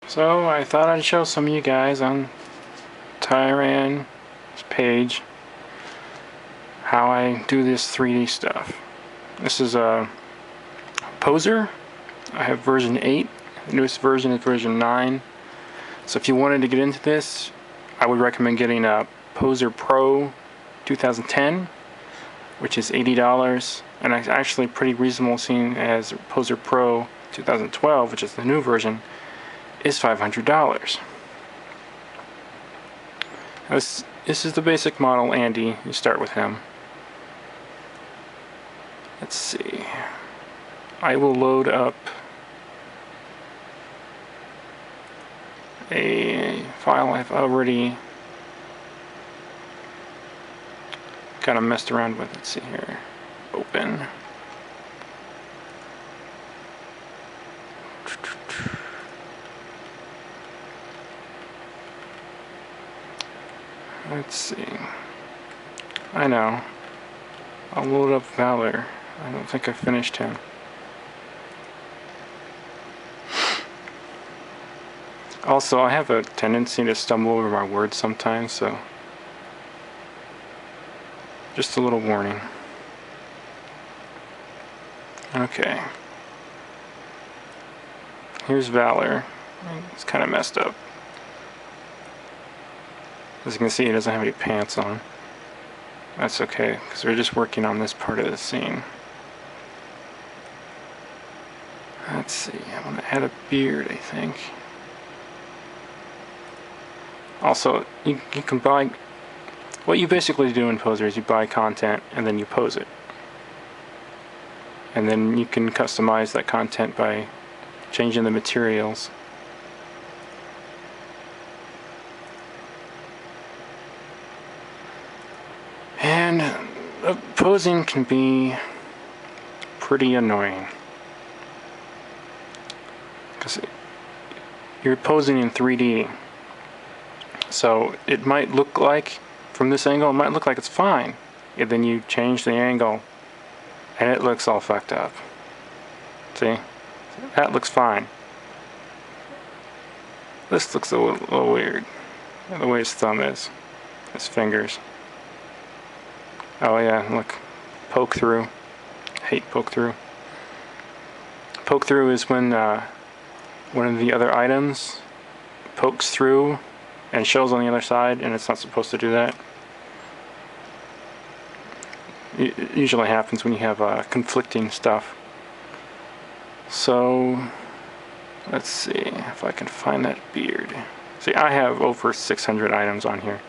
So I thought I'd show some of you guys on Tyran's page how I do this 3D stuff. This is a Poser. I have version 8. The newest version is version 9. So if you wanted to get into this, I would recommend getting a Poser Pro 2010, which is $80, and it's actually pretty reasonable seeing as Poser Pro 2012, which is the new version, is $500. This is the basic model, Andy. You start with him. Let's see. I will load up a file I've already kind of messed around with. Let's see here. Open. Let's see. I know. I'll load up Valor. I don't think I finished him. Also, I have a tendency to stumble over my words sometimes, so just a little warning. Okay. Here's Valor. It's kind of messed up. As you can see, he doesn't have any pants on. That's okay, because we're just working on this part of the scene. Let's see, I'm going to add a beard, I think. Also, you can buy... What you basically do in Poser is you buy content and then you pose it. And then you can customize that content by changing the materials. And posing can be pretty annoying, because you're posing in 3D, so it might look like from this angle, it might look like it's fine, and then you change the angle and it looks all fucked up. See, that looks fine. This looks a little weird, the way his thumb is, his fingers. Oh yeah, look, poke through. Hate poke through. Poke through is when one of the other items pokes through and shows on the other side, and it's not supposed to do that. It usually happens when you have conflicting stuff. So, let's see if I can find that beard. See, I have over 600 items on here.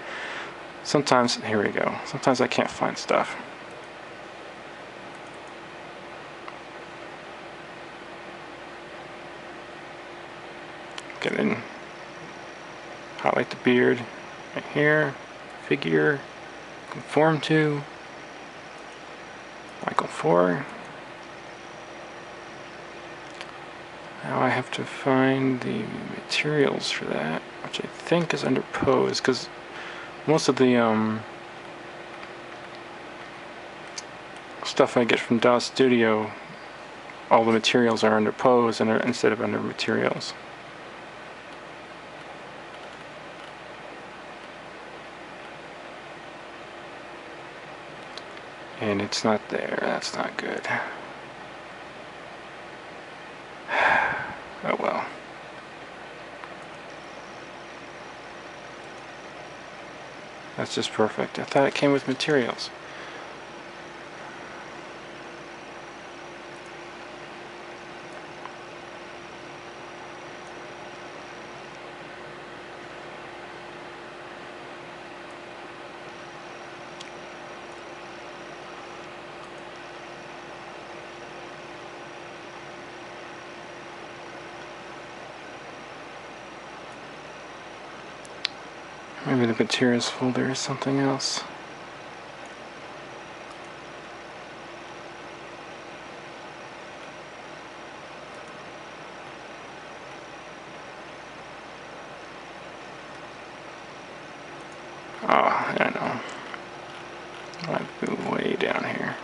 Sometimes, here we go, sometimes I can't find stuff. Okay, then highlight the beard right here, figure, conform to, Michael 4. Now I have to find the materials for that, which I think is under pose, because most of the stuff I get from DAW Studio, all the materials are under pose and instead of under materials. And it's not there. That's not good. Oh well. That's just perfect. I thought it came with materials. Maybe the materials folder is something else. Oh, I know. I've been way down here.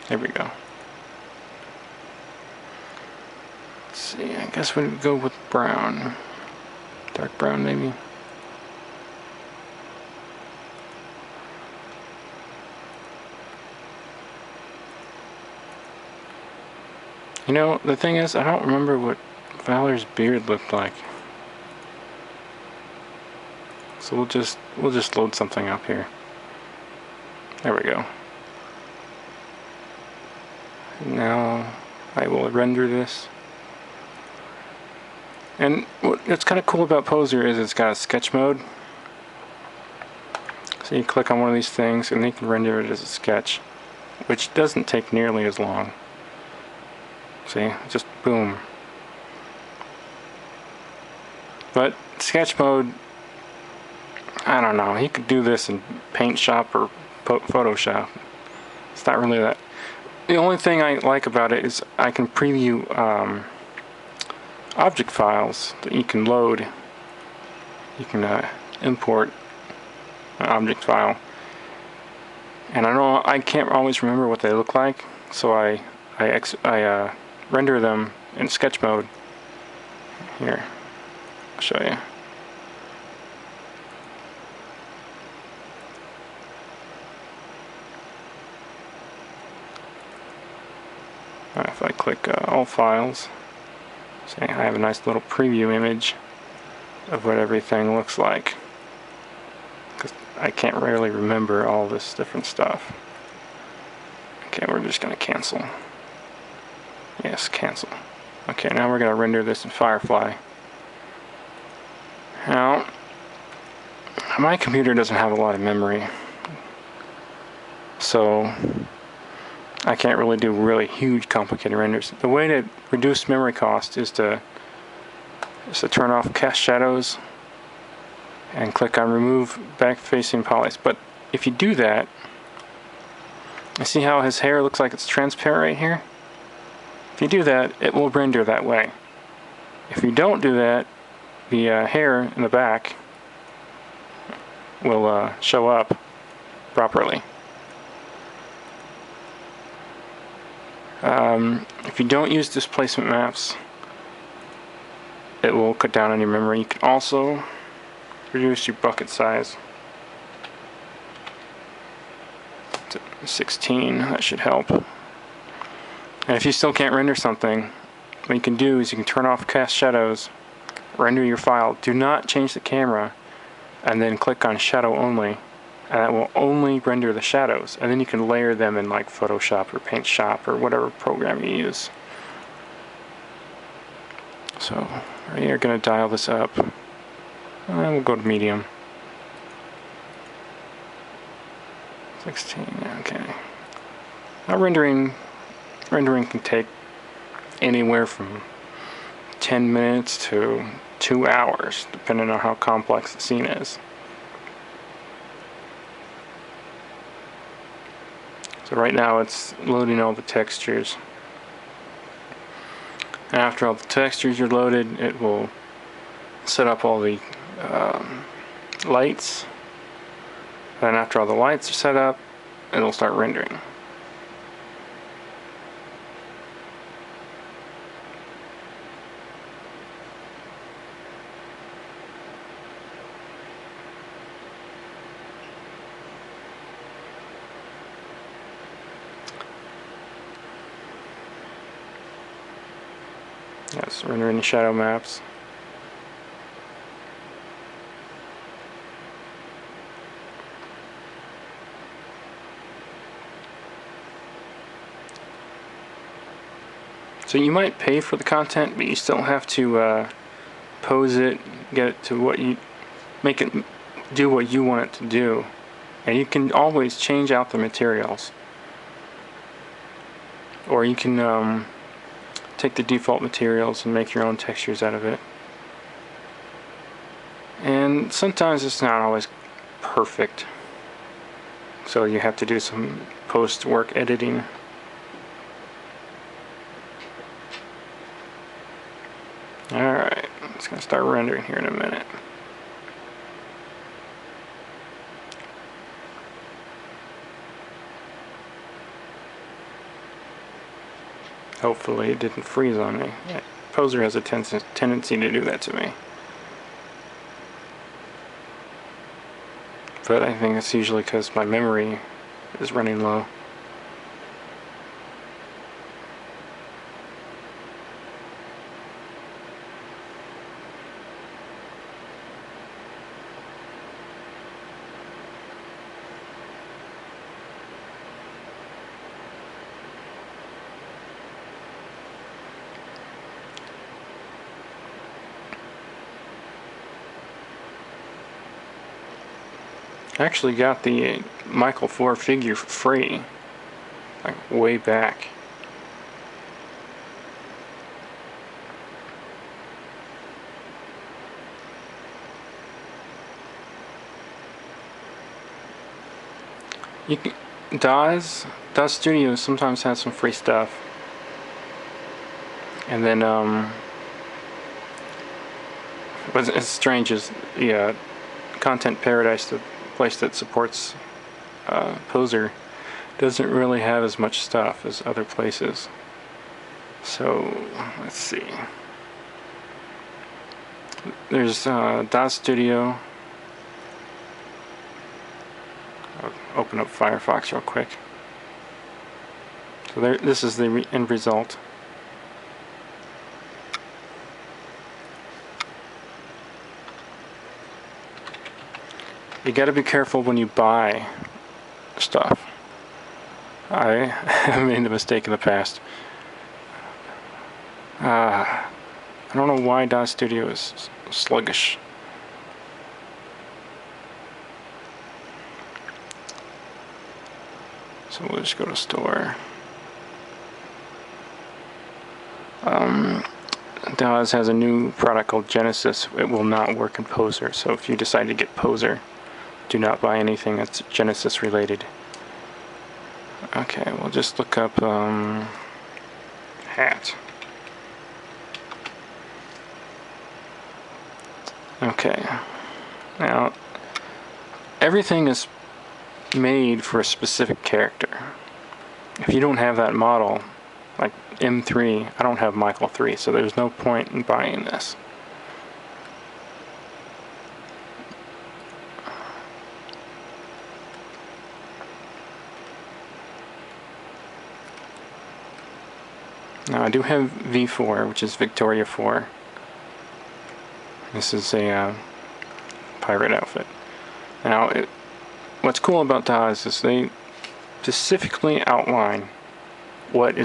There we go. Let's see, I guess we'd go with brown. Dark brown, maybe. You know, the thing is, I don't remember what Valor's beard looked like. So we'll just load something up here. There we go. Now I will render this. And what's kind of cool about Poser is it's got a sketch mode. So you click on one of these things and they can render it as a sketch, which doesn't take nearly as long. See, just boom. But sketch mode, I don't know, he could do this in Paint Shop or Photoshop. It's not really that. The only thing I like about it is I can preview object files that you can load. You can import an object file, and I can't always remember what they look like, so I render them in sketch mode. Here, I'll show you. If I click all files, see, I have a nice little preview image of what everything looks like, because I can't really remember all this different stuff. Okay, we're just going to cancel. Yes, cancel. Okay, now we're going to render this in Firefly. Now, my computer doesn't have a lot of memory, so I can't really do really huge complicated renders. The way to reduce memory cost is to turn off cast shadows and click on remove back facing polys. But if you do that, you see how his hair looks like it's transparent right here? If you do that, it will render that way. If you don't do that, the hair in the back will show up properly. If you don't use displacement maps, it will cut down on your memory. You can also reduce your bucket size to 16. That should help. And if you still can't render something, what you can do is you can turn off cast shadows, render your file. Do not change the camera, and then click on shadow only, and that will only render the shadows. And then you can layer them in like Photoshop or Paint Shop or whatever program you use. So we are going to dial this up. We'll go to medium. 16. Okay. Now rendering can take anywhere from 10 minutes to 2 hours, depending on how complex the scene is. So right now it's loading all the textures. And after all the textures are loaded, it will set up all the lights. Then after all the lights are set up, it'll start rendering. Yes, rendering the shadow maps. So you might pay for the content, but you still have to pose it, get it to what you, make it do what you want it to do. And you can always change out the materials. Or you can take the default materials and make your own textures out of it. And sometimes it's not always perfect, so you have to do some post-work editing. Alright, it's going to start rendering here in a minute. Hopefully it didn't freeze on me. Poser has a tendency to do that to me. But I think it's usually because my memory is running low. I actually got the Michael 4 figure for free, like way back. You can, DAW Studio sometimes has some free stuff, and then what's strange is the Content Paradise, the place that supports Poser, doesn't really have as much stuff as other places. So let's see. There's DAW Studio. I'll open up Firefox real quick. So there, this is the end result. You got to be careful when you buy stuff. I have made the mistake in the past. I don't know why DAW Studio is sluggish. So we'll just go to store. DAWs has a new product called Genesis. It will not work in Poser, so if you decide to get Poser, do not buy anything that's Genesis related. Okay, we'll just look up hat. Okay, now everything is made for a specific character. If you don't have that model, like M3, I don't have Michael 3, so there's no point in buying this. Now I do have V4, which is Victoria 4. This is a pirate outfit. Now, what's cool about DAWs is they specifically outline what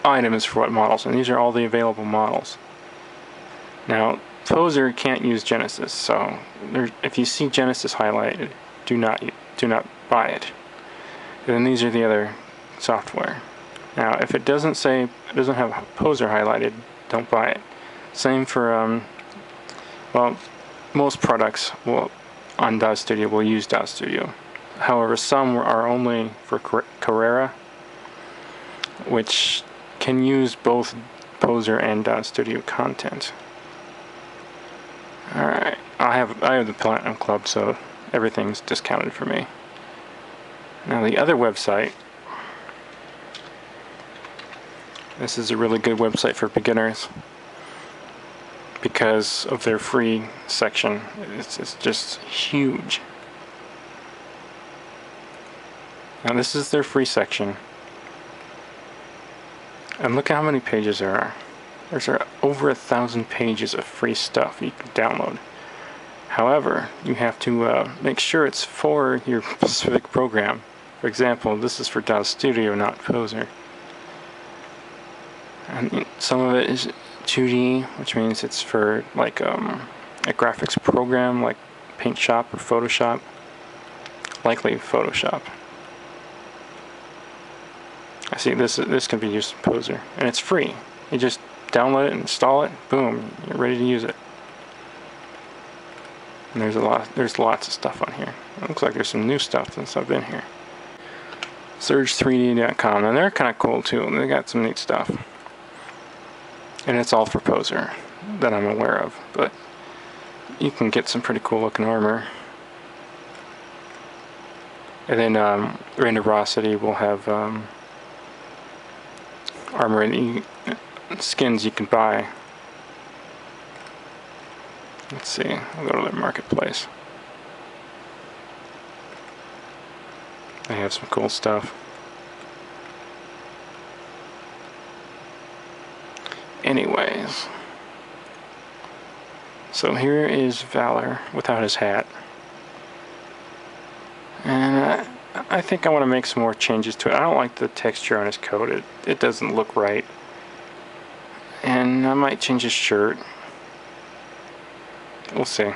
item is for what models, and these are all the available models. Now, Poser can't use Genesis, so if you see Genesis highlighted, do not buy it. And then these are the other software. Now, if it doesn't have Poser highlighted, don't buy it. Same for well, most products on DAW Studio will use DAW Studio. However, some are only for Carrera, which can use both Poser and DAW Studio content. Alright, I have the Platinum Club, so everything's discounted for me. Now the other website, this is a really good website for beginners because of their free section. It's just huge. Now this is their free section. And look how many pages there are. There's over 1,000 pages of free stuff you can download. However, you have to make sure it's for your specific program. For example, this is for DAW Studio, not Poser. And some of it is 2D, which means it's for like a graphics program like Paint Shop or Photoshop. Likely Photoshop. I see this can be used in Poser, and it's free. You just download it, install it, boom, you're ready to use it. And there's lots of stuff on here. It looks like there's some new stuff since I've been here. Surge3D.com, and they're kind of cool too. They got some neat stuff, and it's all for Poser that I'm aware of. But you can get some pretty cool looking armor. And then Renderosity will have armor skins you can buy. Let's see, I'll go to the marketplace. They have some cool stuff. Anyways, so here is Valor without his hat. And I think I want to make some more changes to it. I don't like the texture on his coat. It doesn't look right. And I might change his shirt. We'll see.